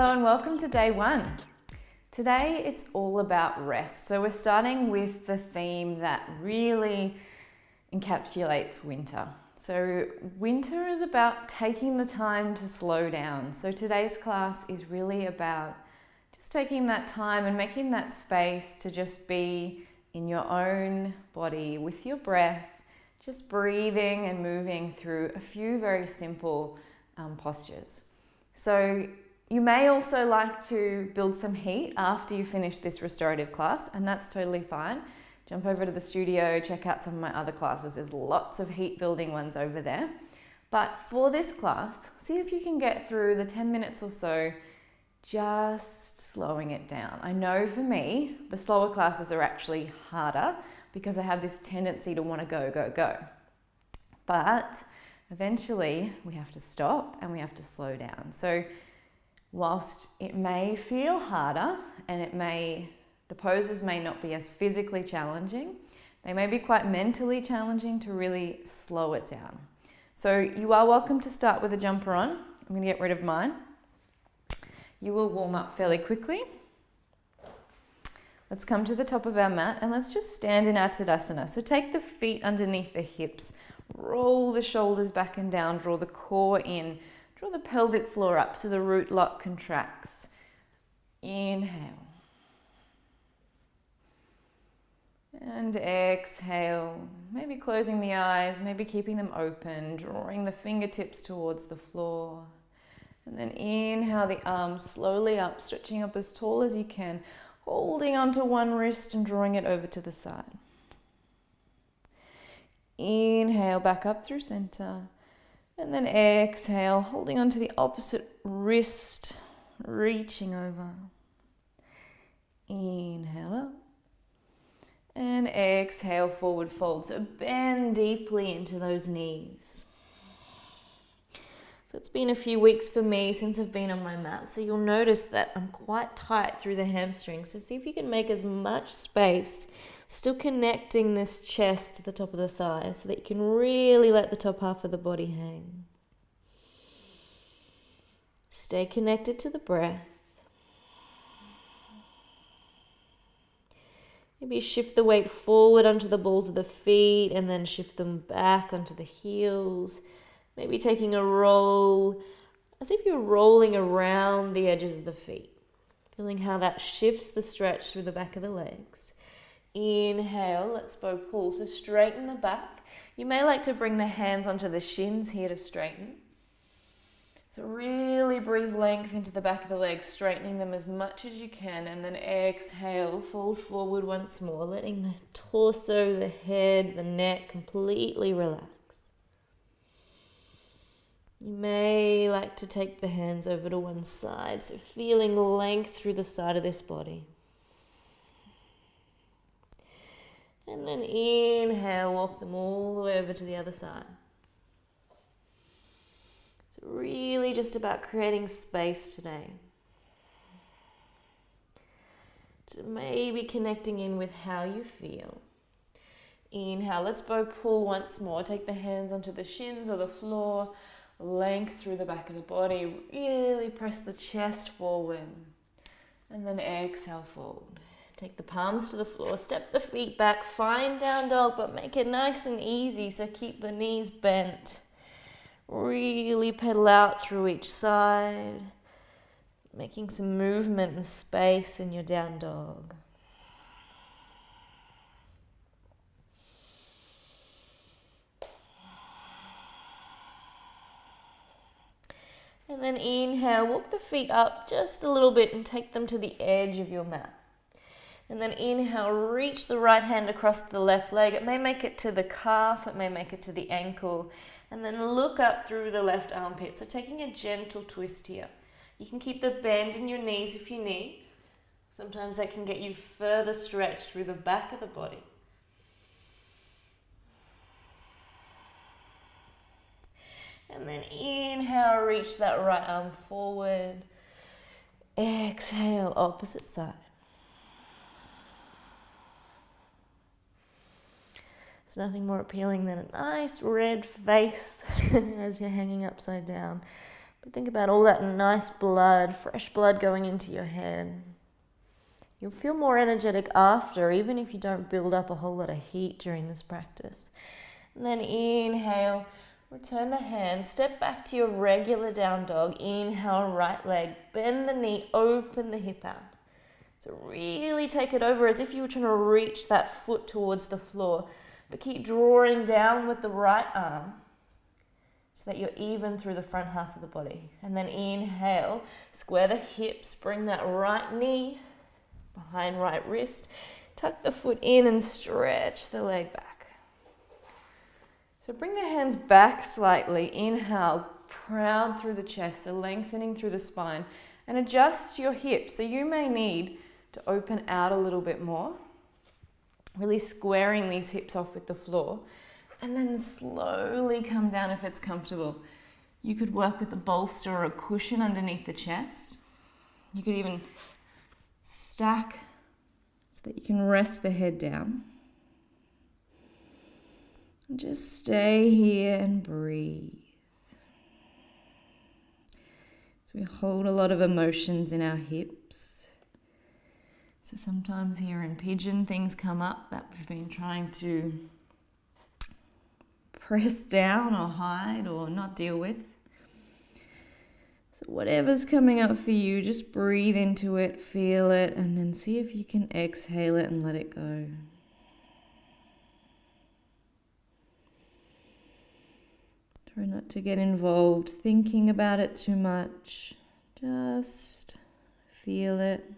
Hello and welcome to day one. Today it's all about rest. So we're starting with the theme that really encapsulates winter. So winter is about taking the time to slow down. So today's class is really about just taking that time and making that space to just be in your own body with your breath, just breathing and moving through a few very simple postures. So you may also like to build some heat after you finish this restorative class, and that's totally fine. Jump over to the studio, check out some of my other classes. There's lots of heat building ones over there. But for this class, see if you can get through the 10 minutes or so just slowing it down. I know for me, the slower classes are actually harder because I have this tendency to want to go. But eventually we have to stop and we have to slow down. So whilst it may feel harder and the poses may not be as physically challenging, they may be quite mentally challenging to really slow it down. So you are welcome to start with a jumper on. I'm going to get rid of mine. You will warm up fairly quickly. Let's come to the top of our mat and let's just stand in our Tadasana. So take the feet underneath the hips, roll the shoulders back and down, draw the core in, draw the pelvic floor up so the root lock contracts. Inhale. And exhale, maybe closing the eyes, maybe keeping them open, drawing the fingertips towards the floor. And then inhale the arms slowly up, stretching up as tall as you can, holding onto one wrist and drawing it over to the side. Inhale, back up through center. And then exhale, holding onto the opposite wrist, reaching over. Inhale up. And exhale, forward fold. So bend deeply into those knees. So it's been a few weeks for me since I've been on my mat. So you'll notice that I'm quite tight through the hamstrings. So see if you can make as much space, still connecting this chest to the top of the thighs so that you can really let the top half of the body hang. Stay connected to the breath. Maybe shift the weight forward onto the balls of the feet and then shift them back onto the heels. Maybe taking a roll, as if you're rolling around the edges of the feet. Feeling how that shifts the stretch through the back of the legs. Inhale, let's bow pull. So straighten the back. You may like to bring the hands onto the shins here to straighten. So really breathe length into the back of the legs, straightening them as much as you can, and then exhale, fold forward once more, letting the torso, the head, the neck completely relax. You may like to take the hands over to one side, so feeling length through the side of this body. And then inhale, walk them all the way over to the other side. It's really just about creating space today. To maybe connecting in with how you feel. Inhale, let's bow pull once more. Take the hands onto the shins or the floor. Length through the back of the body. Really press the chest forward. And then exhale, fold. Take the palms to the floor. Step the feet back. Find down dog, but make it nice and easy. So keep the knees bent. Really pedal out through each side. Making some movement and space in your down dog. And then inhale, walk the feet up just a little bit and take them to the edge of your mat. And then inhale, reach the right hand across the left leg. It may make it to the calf, it may make it to the ankle. And then look up through the left armpit. So taking a gentle twist here. You can keep the bend in your knees if you need. Sometimes that can get you further stretched through the back of the body. And then inhale, reach that right arm forward. Exhale, opposite side. There's nothing more appealing than a nice red face as you're hanging upside down. But think about all that nice blood, fresh blood going into your head. You'll feel more energetic after, even if you don't build up a whole lot of heat during this practice. And then inhale, return the hands, step back to your regular down dog. Inhale, right leg, bend the knee, open the hip out. So really take it over as if you were trying to reach that foot towards the floor, but keep drawing down with the right arm so that you're even through the front half of the body. And then inhale, square the hips, bring that right knee behind right wrist, tuck the foot in and stretch the leg back. So bring the hands back slightly. Inhale, proud through the chest, so lengthening through the spine, and adjust your hips. So you may need to open out a little bit more, really squaring these hips off with the floor, and then slowly come down if it's comfortable. You could work with a bolster or a cushion underneath the chest. You could even stack so that you can rest the head down. And just stay here and breathe. So we hold a lot of emotions in our hips. So sometimes here in pigeon things come up that we've been trying to press down or hide or not deal with. So whatever's coming up for you, just breathe into it, feel it, and then see if you can exhale it and let it go. Try not to get involved thinking about it too much. Just feel it,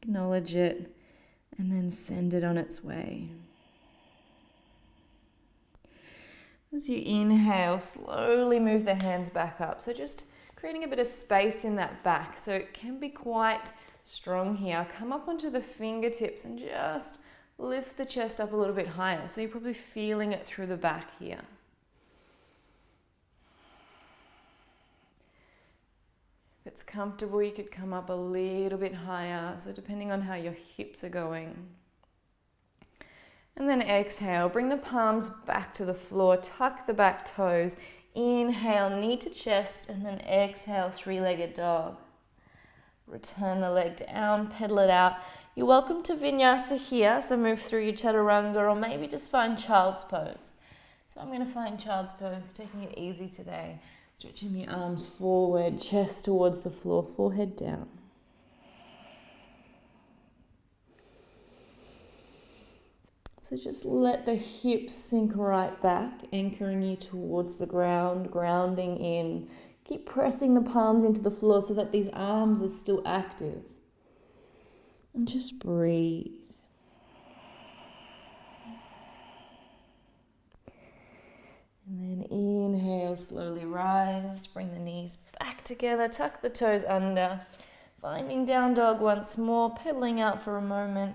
acknowledge it, and then send it on its way. As you inhale, slowly move the hands back up. So just creating a bit of space in that back. So it can be quite strong here. Come up onto the fingertips and just lift the chest up a little bit higher. So you're probably feeling it through the back here. If it's comfortable, you could come up a little bit higher. So depending on how your hips are going. And then exhale, bring the palms back to the floor, tuck the back toes. Inhale, knee to chest, and then exhale, three-legged dog. Return the leg down, pedal it out. You're welcome to vinyasa here, so move through your chaturanga, or maybe just find child's pose. So I'm going to find child's pose, taking it easy today. Stretching the arms forward, chest towards the floor, forehead down. So just let the hips sink right back, anchoring you towards the ground, grounding in. Keep pressing the palms into the floor so that these arms are still active. And just breathe. And then inhale, slowly rise, bring the knees back together, tuck the toes under. Finding down dog once more, pedaling out for a moment.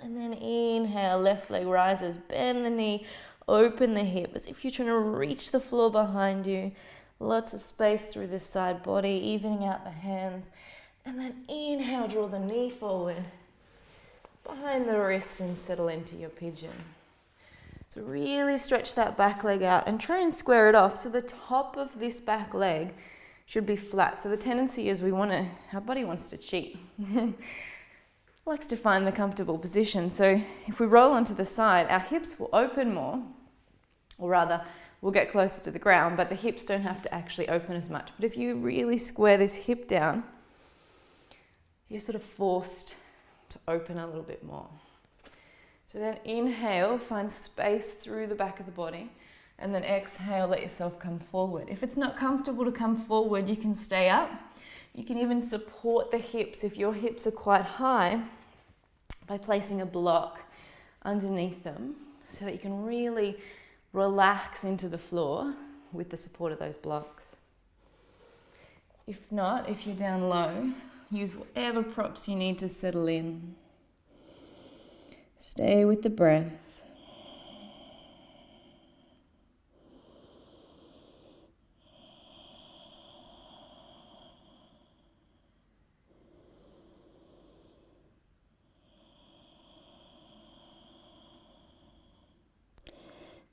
And then inhale, left leg rises, bend the knee, open the hip as if you're trying to reach the floor behind you. Lots of space through this side body, evening out the hands. And then inhale, draw the knee forward, behind the wrist and settle into your pigeon. So really stretch that back leg out and try and square it off. So the top of this back leg should be flat. So the tendency is our body wants to cheat. Likes to find the comfortable position. So if we roll onto the side, our hips will open more, or rather, we'll get closer to the ground, but the hips don't have to actually open as much. But if you really square this hip down, you're sort of forced to open a little bit more. So then inhale, find space through the back of the body, and then exhale, let yourself come forward. If it's not comfortable to come forward, you can stay up. You can even support the hips if your hips are quite high by placing a block underneath them so that you can really relax into the floor with the support of those blocks. If not, if you're down low, use whatever props you need to settle in. Stay with the breath.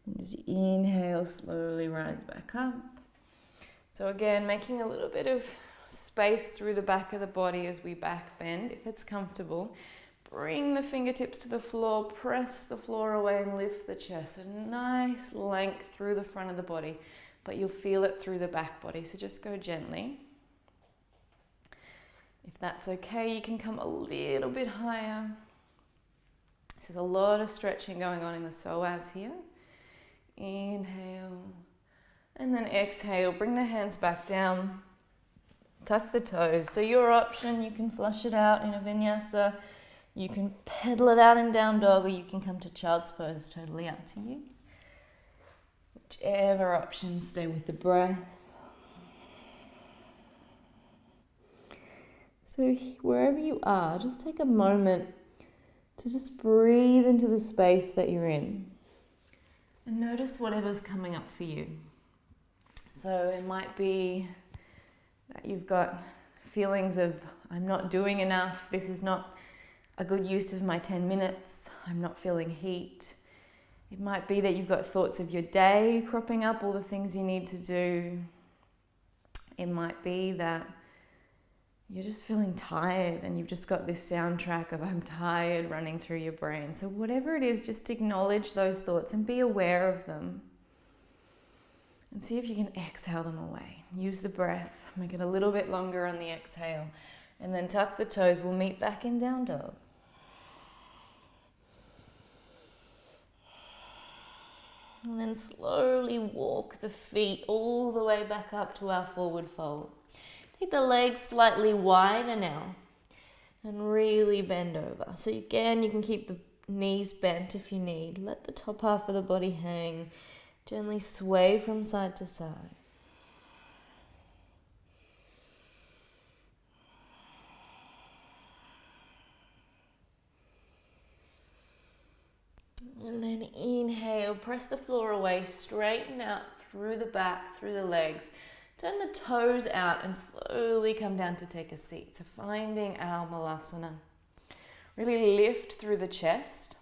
And as you inhale, slowly rise back up. So again, making a little bit of space through the back of the body as we back bend. If it's comfortable, bring the fingertips to the floor, press the floor away and lift the chest. A nice length through the front of the body, but you'll feel it through the back body, so just go gently. If that's okay, you can come a little bit higher. So there's a lot of stretching going on in the psoas here. Inhale, and then exhale. Bring the hands back down. Tuck the toes. So your option, you can flush it out in a vinyasa. You can pedal it out in down dog, or you can come to child's pose. Totally up to you. Whichever option, stay with the breath. So wherever you are, just take a moment to just breathe into the space that you're in. And notice whatever's coming up for you. So it might be that you've got feelings of, I'm not doing enough, this is not a good use of my 10 minutes, I'm not feeling heat. It might be that you've got thoughts of your day cropping up, all the things you need to do. It might be that you're just feeling tired and you've just got this soundtrack of I'm tired running through your brain. So whatever it is, just acknowledge those thoughts and be aware of them. And see if you can exhale them away. Use the breath, make it a little bit longer on the exhale. And then tuck the toes, we'll meet back in down dog. And then slowly walk the feet all the way back up to our forward fold. Take the legs slightly wider now and really bend over. So again, you can keep the knees bent if you need. Let the top half of the body hang. Gently sway from side to side. And then inhale, press the floor away, straighten out through the back, through the legs. Turn the toes out and slowly come down to take a seat. So finding our malasana. Really lift through the chest.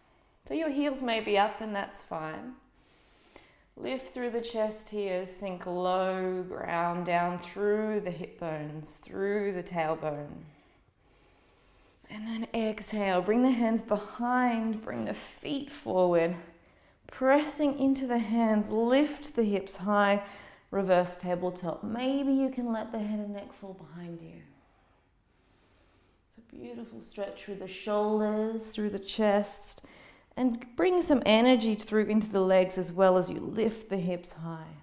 So your heels may be up and that's fine. Lift through the chest here, sink low, ground down through the hip bones, through the tailbone. And then exhale, bring the hands behind, bring the feet forward. Pressing into the hands, lift the hips high. Reverse tabletop. Maybe you can let the head and neck fall behind you. It's a beautiful stretch through the shoulders, through the chest, and bring some energy through into the legs as well as you lift the hips high.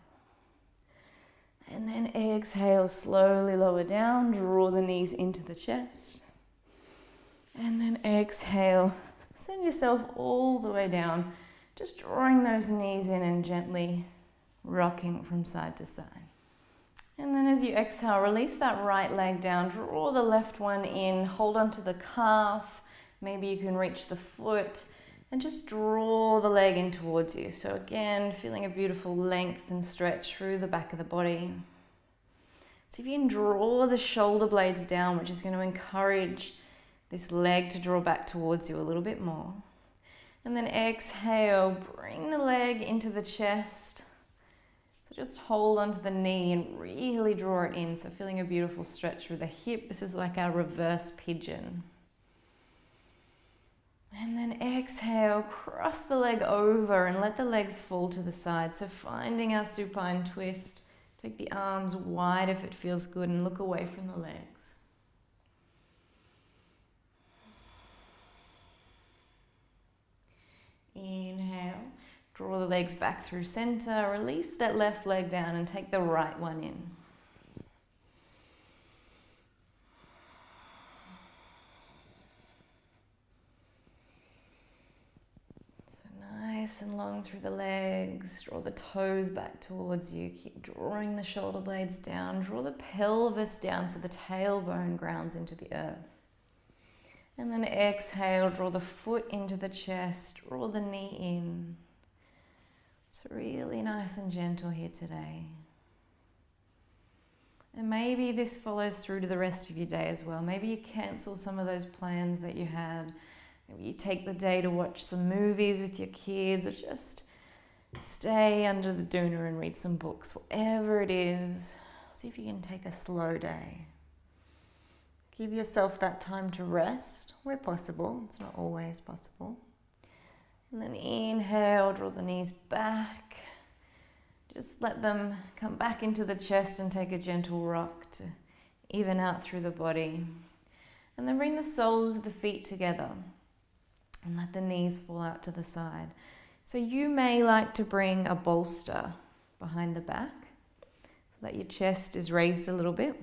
And then exhale, slowly lower down, draw the knees into the chest. And then exhale, send yourself all the way down, just drawing those knees in and gently rocking from side to side. And then as you exhale, release that right leg down, draw the left one in, hold onto the calf, maybe you can reach the foot, and just draw the leg in towards you. So again, feeling a beautiful length and stretch through the back of the body. So if you can draw the shoulder blades down, which is going to encourage this leg to draw back towards you a little bit more. And then exhale, bring the leg into the chest. So just hold onto the knee and really draw it in. So feeling a beautiful stretch through the hip. This is like our reverse pigeon. And then exhale, cross the leg over and let the legs fall to the side. So finding our supine twist. Take the arms wide if it feels good and look away from the legs. Inhale, draw the legs back through center, release that left leg down and take the right one in. So nice and long through the legs, draw the toes back towards you, keep drawing the shoulder blades down, draw the pelvis down so the tailbone grounds into the earth. And then exhale, draw the foot into the chest, draw the knee in. It's really nice and gentle here today. And maybe this follows through to the rest of your day as well. Maybe you cancel some of those plans that you had. Maybe you take the day to watch some movies with your kids or just stay under the doona and read some books, whatever it is. See if you can take a slow day. Give yourself that time to rest where possible. It's not always possible. And then inhale, draw the knees back. Just let them come back into the chest and take a gentle rock to even out through the body. And then bring the soles of the feet together and let the knees fall out to the side. So you may like to bring a bolster behind the back so that your chest is raised a little bit.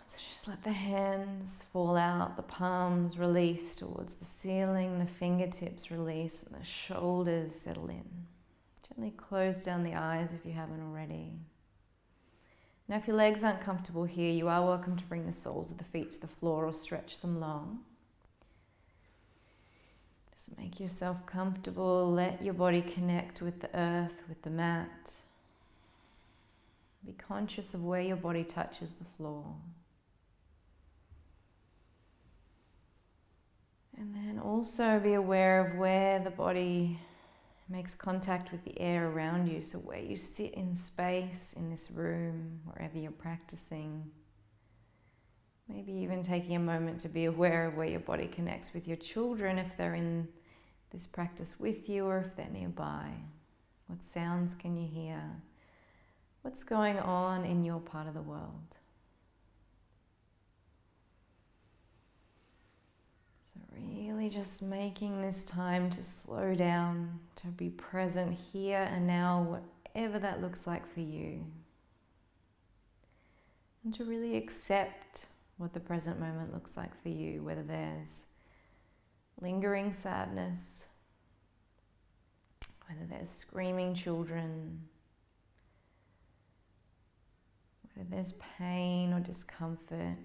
So just let the hands fall out, the palms release towards the ceiling, the fingertips release, and the shoulders settle in. Gently close down the eyes if you haven't already. Now if your legs aren't comfortable here, you are welcome to bring the soles of the feet to the floor or stretch them long. Just make yourself comfortable, let your body connect with the earth, with the mat. Be conscious of where your body touches the floor. And then also be aware of where the body makes contact with the air around you. So where you sit in space, in this room, wherever you're practicing. Maybe even taking a moment to be aware of where your body connects with your children if they're in this practice with you or if they're nearby. What sounds can you hear? What's going on in your part of the world? So really just making this time to slow down, to be present here and now, whatever that looks like for you. And to really accept what the present moment looks like for you, whether there's lingering sadness, whether there's screaming children, whether there's pain or discomfort,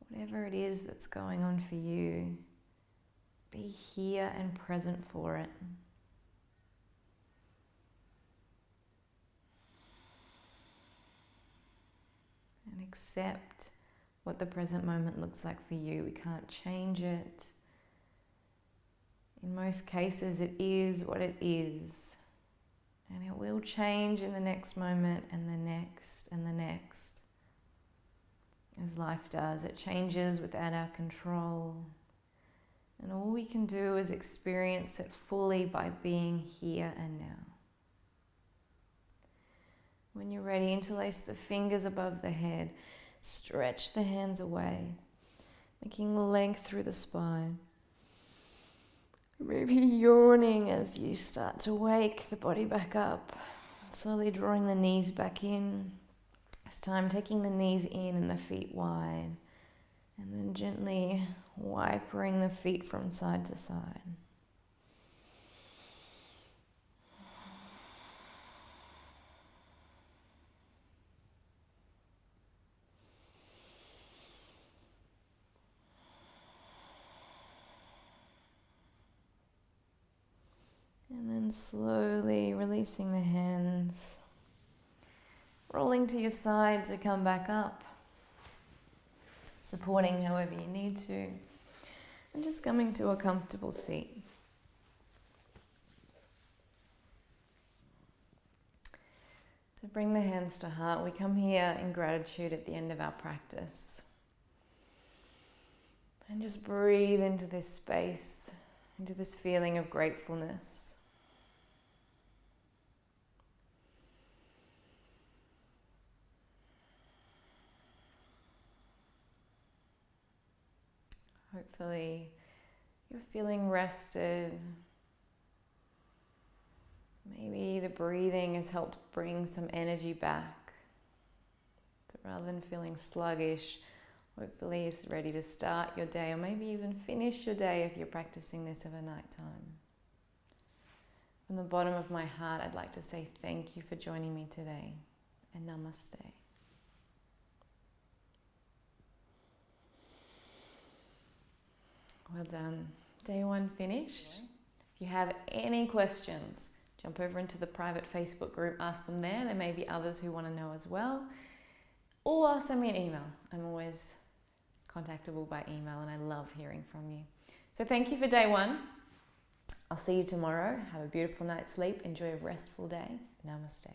whatever it is that's going on for you, be here and present for it. And accept what the present moment looks like for you. We can't change it. In most cases, it is what it is. And it will change in the next moment and the next and the next. As life does, it changes without our control. And all we can do is experience it fully by being here and now. When you're ready, interlace the fingers above the head. Stretch the hands away, making length through the spine. Maybe yawning as you start to wake the body back up. Slowly drawing the knees back in. This time taking the knees in and the feet wide. And then gently wipering the feet from side to side. And then slowly releasing the hands, rolling to your side to come back up, supporting however you need to, and just coming to a comfortable seat. So bring the hands to heart. We come here in gratitude at the end of our practice. And just breathe into this space, into this feeling of gratefulness. Hopefully you're feeling rested. Maybe the breathing has helped bring some energy back. So rather than feeling sluggish, hopefully you're ready to start your day or maybe even finish your day if you're practicing this over night time. From the bottom of my heart, I'd like to say thank you for joining me today, and namaste. Well done. Day one finished. If you have any questions, jump over into the private Facebook group, ask them there. There may be others who want to know as well. Or send me an email. I'm always contactable by email and I love hearing from you. So thank you for day 1. I'll see you tomorrow. Have a beautiful night's sleep. Enjoy a restful day. Namaste.